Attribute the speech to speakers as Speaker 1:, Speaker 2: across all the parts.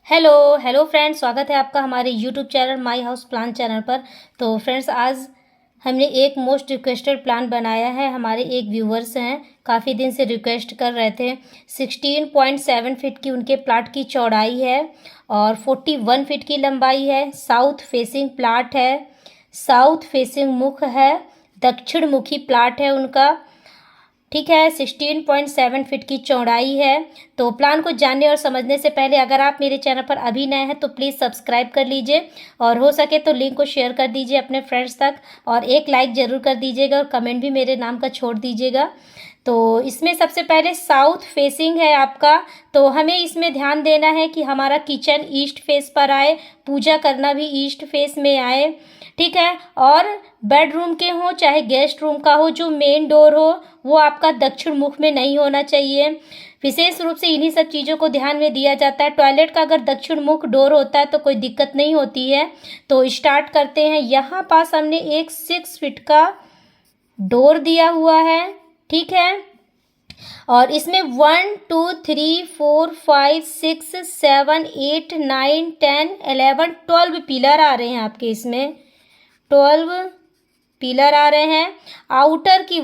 Speaker 1: Hello hello friends, स्वागत है आपका हमारे YouTube channel my house plan channel पर। तो फ्रेंड्स, आज हमने एक मोस्ट रिक्वेस्टेड प्लान बनाया है। हमारे एक व्यूवर्स हैं, काफ़ी दिन से रिक्वेस्ट कर रहे थे। 16.7 फीट की उनके प्लाट की चौड़ाई है और 41 फीट की लंबाई है। साउथ फेसिंग प्लाट है, साउथ फेसिंग मुख है, दक्षिण मुखी प्लाट है उनका। ठीक है, 16.7 फीट की चौड़ाई है। तो प्लान को जानने और समझने से पहले अगर आप मेरे चैनल पर अभी नए हैं तो प्लीज़ सब्सक्राइब कर लीजिए और हो सके तो लिंक को शेयर कर दीजिए अपने फ्रेंड्स तक और एक लाइक ज़रूर कर दीजिएगा और कमेंट भी मेरे नाम का छोड़ दीजिएगा। तो इसमें सबसे पहले साउथ फेसिंग है आपका, तो हमें इसमें ध्यान देना है कि हमारा किचन ईस्ट फेस पर आए, पूजा करना भी ईस्ट फेस में आए। ठीक है, और बेडरूम के हो चाहे गेस्ट रूम का हो, जो मेन डोर हो वो आपका दक्षिण मुख में नहीं होना चाहिए। विशेष रूप से इन्हीं सब चीज़ों को ध्यान में दिया जाता है। टॉयलेट का अगर दक्षिण मुख डोर होता है तो कोई दिक्कत नहीं होती है। तो स्टार्ट करते हैं। यहाँ पास हमने एक 6 फीट का डोर दिया हुआ है। ठीक है, और इसमें 1 2 3 4 5 6 7 8 9 10 11 12 पिलर आ रहे हैं आपके। इसमें 12 पिलर आ रहे हैं। आउटर की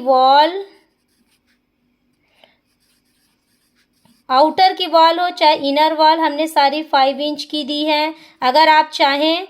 Speaker 1: वॉल हो चाहे इनर वॉल, हमने सारी 5 इंच की दी है। अगर आप चाहें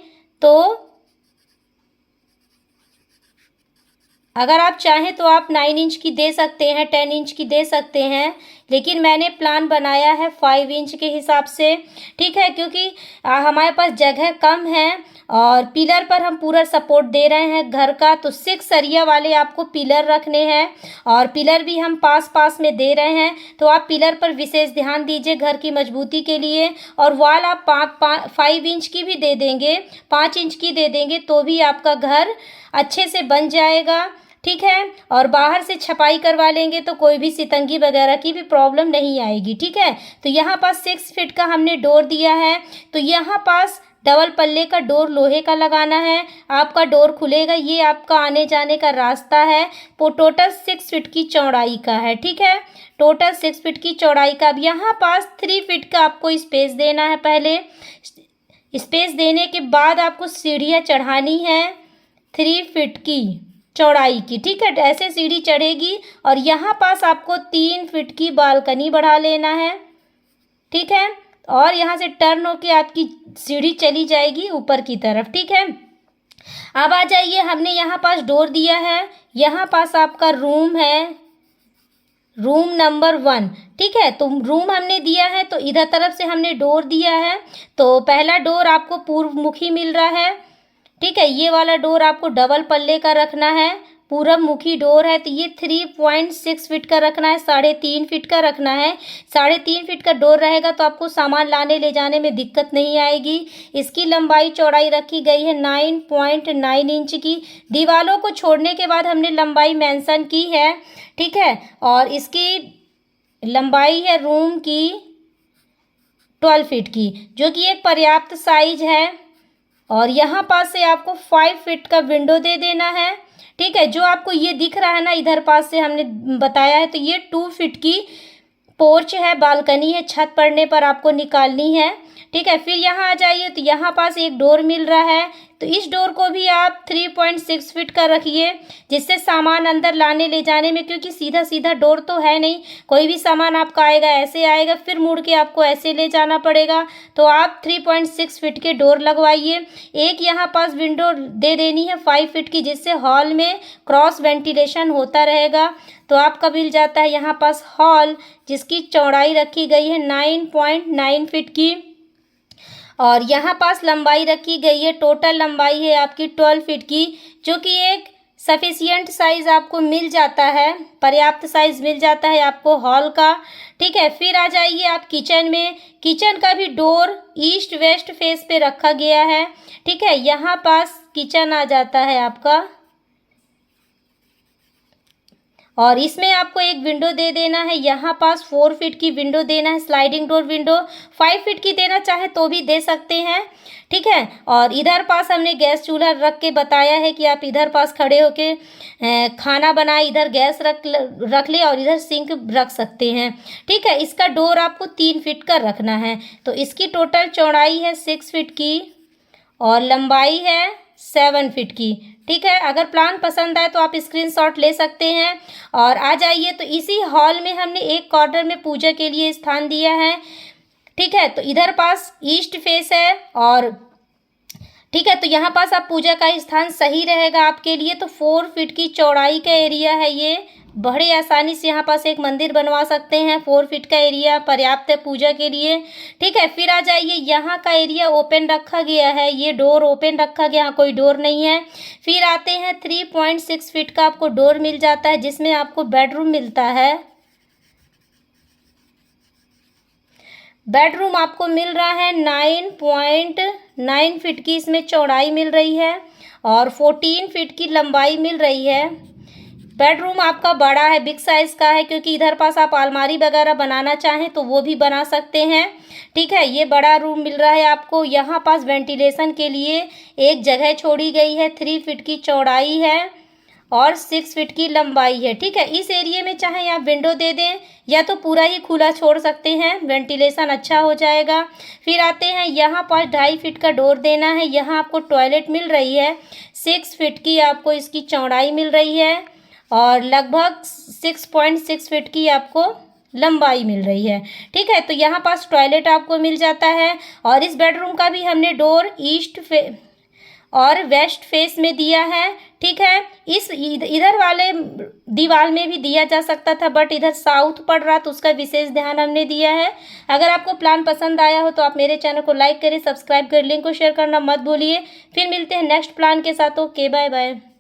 Speaker 1: तो आप 9 इंच की दे सकते हैं, 10 इंच की दे सकते हैं, लेकिन मैंने प्लान बनाया है 5 इंच के हिसाब से। ठीक है, क्योंकि हमारे पास जगह कम है और पिलर पर हम पूरा सपोर्ट दे रहे हैं घर का, तो 6 सरिया वाले आपको पिलर रखने हैं और पिलर भी हम पास पास में दे रहे हैं। तो आप पिलर पर विशेष ध्यान दीजिए घर की मजबूती के लिए। और वॉल आप 5 इंच की भी दे देंगे, 5 इंच की दे देंगे तो भी आपका घर अच्छे से बन जाएगा। ठीक है, और बाहर से छपाई करवा लेंगे तो कोई भी सितंगी वगैरह की भी प्रॉब्लम नहीं आएगी। ठीक है, तो यहाँ पास 6 फीट का हमने डोर दिया है। तो यहाँ पास डबल पल्ले का डोर लोहे का लगाना है। आपका डोर खुलेगा, ये आपका आने जाने का रास्ता है। वो टोटल 6 फीट की चौड़ाई का है। ठीक है, टोटल 6 फीट की चौड़ाई का। अब यहाँ पास 3 फीट का आपको स्पेस देना है। पहले स्पेस देने के बाद आपको सीढ़ियाँ चढ़ानी है 3 फीट की चौड़ाई की। ठीक है, ऐसे सीढ़ी चढ़ेगी और यहाँ पास आपको 3 फीट की बालकनी बढ़ा लेना है। ठीक है, और यहाँ से टर्न होके आपकी सीढ़ी चली जाएगी ऊपर की तरफ। ठीक है, अब आ जाइए, हमने यहाँ पास डोर दिया है। यहाँ पास आपका रूम है, रूम नंबर 1। ठीक है, तो रूम हमने दिया है तो इधर तरफ से हमने डोर दिया है। तो पहला डोर आपको पूर्व मुखी मिल रहा है। ठीक है, ये वाला डोर आपको डबल पल्ले का रखना है, पूरब मुखी डोर है। तो ये 3.6 फीट का रखना है, 3.5 फीट का रखना है। 3.5 फीट का डोर रहेगा तो आपको सामान लाने ले जाने में दिक्कत नहीं आएगी। इसकी लंबाई चौड़ाई रखी गई है 9.9 इंच की। दीवालों को छोड़ने के बाद हमने लंबाई मेंशन की है। ठीक है, और इसकी लंबाई है रूम की 12 फीट की, जो कि एक पर्याप्त साइज है। और यहाँ पास से आपको 5 फीट का विंडो दे देना है। ठीक है, जो आपको ये दिख रहा है ना, इधर पास से हमने बताया है, तो ये 2 फीट की पोर्च है, बालकनी है, छत पड़ने पर आपको निकालनी है। ठीक है, फिर यहाँ आ जाइए तो यहाँ पास एक डोर मिल रहा है। तो इस डोर को भी आप 3.6 फीट का रखिए, जिससे सामान अंदर लाने ले जाने में, क्योंकि सीधा सीधा डोर तो है नहीं, कोई भी सामान आपका आएगा ऐसे आएगा, फिर मुड़ के आपको ऐसे ले जाना पड़ेगा। तो आप 3.6 फीट के डोर लगवाइए। एक यहाँ पास विंडो दे देनी है 5 फीट की, जिससे हॉल में क्रॉस वेंटिलेशन होता रहेगा। तो आपका मिल जाता है यहाँ पास हॉल, जिसकी चौड़ाई रखी गई है 9.9 फीट की और यहाँ पास लंबाई रखी गई है, टोटल लंबाई है आपकी 12 फीट की, जो कि एक सफिशियंट साइज़ आपको मिल जाता है, पर्याप्त साइज़ मिल जाता है आपको हॉल का। ठीक है, फिर आ जाइए आप किचन में। किचन का भी डोर ईस्ट वेस्ट फेस पे रखा गया है। ठीक है, यहाँ पास किचन आ जाता है आपका और इसमें आपको एक विंडो दे देना है, यहाँ पास 4 फीट की विंडो देना है, स्लाइडिंग डोर विंडो 5 फीट की देना चाहे तो भी दे सकते हैं, ठीक है। और इधर पास हमने गैस चूल्हा रख के बताया है कि आप इधर पास खड़े होके खाना बनाए, इधर गैस रख ले और इधर सिंक रख सकते हैं, ठीक है। इसका डोर आपको 3 फीट का रखना है। तो इसकी टोटल चौड़ाई है 6 फीट की और लंबाई है 7 फीट की, ठीक है। अगर प्लान पसंद आए तो आप स्क्रीनशॉट ले सकते हैं। और आ जाइए, तो इसी हॉल में हमने एक कॉर्नर में पूजा के लिए स्थान दिया है, ठीक है। तो इधर पास ईस्ट फेस है और ठीक है, तो यहाँ पास आप पूजा का स्थान सही रहेगा आपके लिए। तो 4 फीट की चौड़ाई का एरिया है ये, बड़े आसानी से यहाँ पास एक मंदिर बनवा सकते हैं। 4 फीट का एरिया पर्याप्त है पूजा के लिए, ठीक है। फिर आ जाइए, यहाँ का एरिया ओपन रखा गया है, ये डोर ओपन रखा गया, यहाँ कोई डोर नहीं है। फिर आते हैं 3.6 फीट का आपको डोर मिल जाता है, जिसमें आपको बेडरूम मिलता है। बेडरूम आपको मिल रहा है 9.9 फीट की, इसमें चौड़ाई मिल रही है और 14 फीट की लंबाई मिल रही है। बेडरूम आपका बड़ा है, बिग साइज़ का है, क्योंकि इधर पास आप अलमारी वगैरह बनाना चाहें तो वो भी बना सकते हैं, ठीक है। ये बड़ा रूम मिल रहा है आपको। यहाँ पास वेंटिलेशन के लिए एक जगह छोड़ी गई है, 3 फीट की चौड़ाई है और 6 फीट की लंबाई है, ठीक है। इस एरिया में चाहे आप विंडो दे दें या तो पूरा ही खुला छोड़ सकते हैं, वेंटिलेशन अच्छा हो जाएगा। फिर आते हैं, यहाँ पास 2.5 फीट का डोर देना है। यहाँ आपको टॉयलेट मिल रही है, 6 फीट की आपको इसकी चौड़ाई मिल रही है और लगभग 6.6 फीट की आपको लंबाई मिल रही है, ठीक है। तो यहाँ पास टॉयलेट आपको मिल जाता है। और इस बेडरूम का भी हमने डोर ईस्ट और वेस्ट फेस में दिया है, ठीक है। इस इधर वाले दीवार में भी दिया जा सकता था, बट इधर साउथ पड़ रहा तो उसका विशेष ध्यान हमने दिया है। अगर आपको प्लान पसंद आया हो तो आप मेरे चैनल को लाइक करें, सब्सक्राइब करें, लिंक को शेयर करना मत भूलिए। फिर मिलते हैं नेक्स्ट प्लान के साथ। Okay, bye bye.